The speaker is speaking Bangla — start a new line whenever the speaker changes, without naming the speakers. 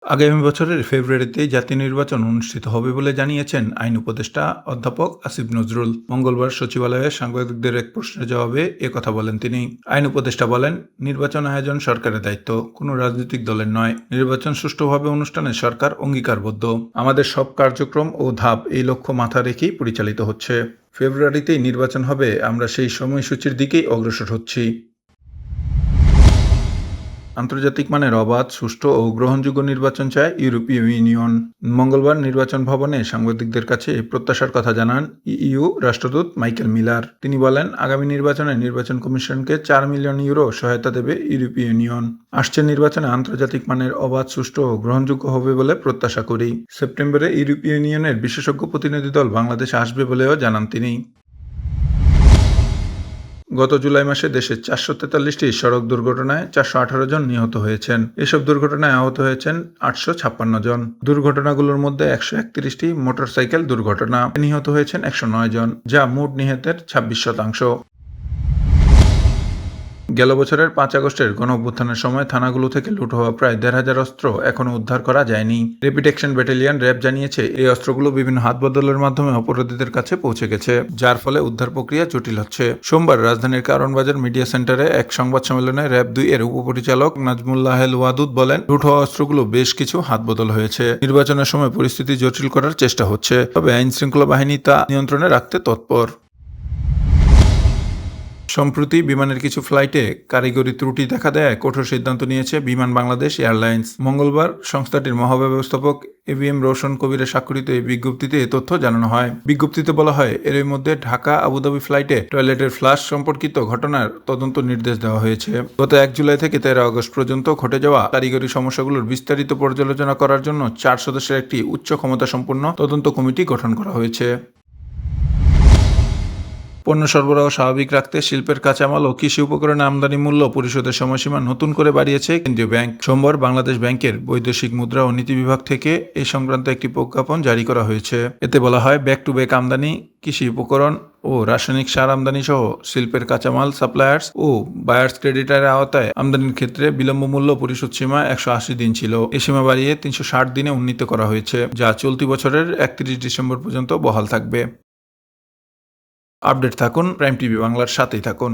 আগামী বছরের ফেব্রুয়ারিতে জাতীয় নির্বাচন অনুষ্ঠিত হবে বলে জানিয়েছেন আইন উপদেষ্টা অধ্যাপক আসিফ নজরুল। মঙ্গলবার সচিবালয়ে সাংবাদিকদের এক প্রশ্নের জবাবে কথা বলেন তিনি। আইন উপদেষ্টা বলেন, নির্বাচন আয়োজন সরকারের দায়িত্ব, কোনো রাজনৈতিক দলের নয়। নির্বাচন সুষ্ঠুভাবে অনুষ্ঠানে সরকার অঙ্গীকারবদ্ধ। আমাদের সব কার্যক্রম ও ধাপ এই লক্ষ্য মাথা রেখেই পরিচালিত হচ্ছে। ফেব্রুয়ারিতেই নির্বাচন হবে, আমরা সেই সময়সূচির দিকেই অগ্রসর হচ্ছি। আন্তর্জাতিক মানের অবাধ, সুষ্ঠু ও গ্রহণযোগ্য নির্বাচন চায় ইউরোপীয় ইউনিয়ন। মঙ্গলবার নির্বাচন ভবনে সাংবাদিকদের কাছে এই প্রত্যাশার কথা জানান ইইউ রাষ্ট্রদূত মাইকেল মিলার। তিনি বলেন, আগামী নির্বাচনে নির্বাচন কমিশনকে 4 মিলিয়ন ইউরো সহায়তা দেবে ইউরোপীয় ইউনিয়ন। আসছে নির্বাচনে আন্তর্জাতিক মানের অবাধ, সুষ্ঠু ও গ্রহণযোগ্য হবে বলে প্রত্যাশা করি। সেপ্টেম্বরে ইউরোপীয় ইউনিয়নের বিশেষজ্ঞ প্রতিনিধি দল বাংলাদেশে আসবে বলেও জানান তিনি। গত জুলাই মাসে দেশে 443টি সড়ক দুর্ঘটনায় 418 জন নিহত হয়েছেন। এসব দুর্ঘটনায় আহত হয়েছেন 856 জন। দুর্ঘটনাগুলোর মধ্যে 131টি মোটরসাইকেল দুর্ঘটনা। নিহত হয়েছেন 109 জন, যা মোট নিহতের 26%। গেল বছরের 5 আগস্টের গণঅভ্যুত্থানের সময় থানাগুলো থেকে লুট হওয়া প্রায় 1,500 অস্ত্র এখনও উদ্ধার করা যায়নি। র্যাপিড অ্যাকশন ব্যাটালিয়ন র্যাব জানিয়েছে, এই অস্ত্রগুলো বিভিন্ন হাত বদলের মাধ্যমে অপরাধীদের কাছে পৌঁছে গেছে, যার ফলে উদ্ধার প্রক্রিয়া জটিল হচ্ছে। সোমবার রাজধানীর কারণ বাজার মিডিয়া সেন্টারে এক সংবাদ সম্মেলনে র্যাব 2 এর উপপরিচালক নাজমুল্লাহেল ওয়াদুদ বলেন, লুট হওয়া অস্ত্রগুলো বেশ কিছু হাত বদল হয়েছে। নির্বাচনের সময় পরিস্থিতি জটিল করার চেষ্টা হচ্ছে, তবে আইন শৃঙ্খলা বাহিনী তা নিয়ন্ত্রণে রাখতে তৎপর। সম্প্রতি বিমানের কিছু ফ্লাইটে কারিগরি ত্রুটি দেখা দেয় কঠোর সিদ্ধান্ত নিয়েছে বিমান বাংলাদেশ এয়ারলাইন্স। মঙ্গলবার সংস্থাটির মহাব্যবস্থাপক এভিএম রোশন কবিরের স্বাক্ষরিত এই বিজ্ঞপ্তিতে এ তথ্য জানানো হয়। বিজ্ঞপ্তিতে বলা হয়, এরই মধ্যে ঢাকা আবুধাবি ফ্লাইটে টয়লেটের ফ্লাশ সম্পর্কিত ঘটনার তদন্ত নির্দেশ দেওয়া হয়েছে। গত 1 জুলাই থেকে 13 আগস্ট পর্যন্ত ঘটে যাওয়া কারিগরি সমস্যাগুলোর বিস্তারিত পর্যালোচনা করার জন্য 4 সদস্যের একটি উচ্চ ক্ষমতাসম্পন্ন তদন্ত কমিটি গঠন করা হয়েছে। পণ্য সরবরাহ স্বাভাবিক রাখতে শিল্পের কাঁচামাল ও কৃষি উপকরণের আমদানি মূল্য পরিশোধের সময়সীমা নতুন করে বাড়িয়েছে কেন্দ্রীয় ব্যাংক। সোমবার বাংলাদেশ ব্যাংকের বৈদেশিক মুদ্রা ও নীতি বিভাগ থেকে এই সংক্রান্ত একটি প্রজ্ঞাপন জারি করা হয়েছে। এতে বলা হয়, ব্যাক টু ব্যাক আমদানি, কৃষি উপকরণ ও রাসায়নিক সার আমদানি সহ শিল্পের কাঁচামাল সাপ্লায়ার্স ও বায়ার্স ক্রেডিটারের আওতায় আমদানির ক্ষেত্রে বিলম্ব মূল্য পরিশোধ সীমা 180 দিন ছিল। এই সীমা বাড়িয়ে 360 দিনে উন্নীত করা হয়েছে, যা চলতি বছরের 31 ডিসেম্বর পর্যন্ত বহাল থাকবে। আপডেট থাকুন, প্রাইম টিভি বাংলার সাথেই থাকুন।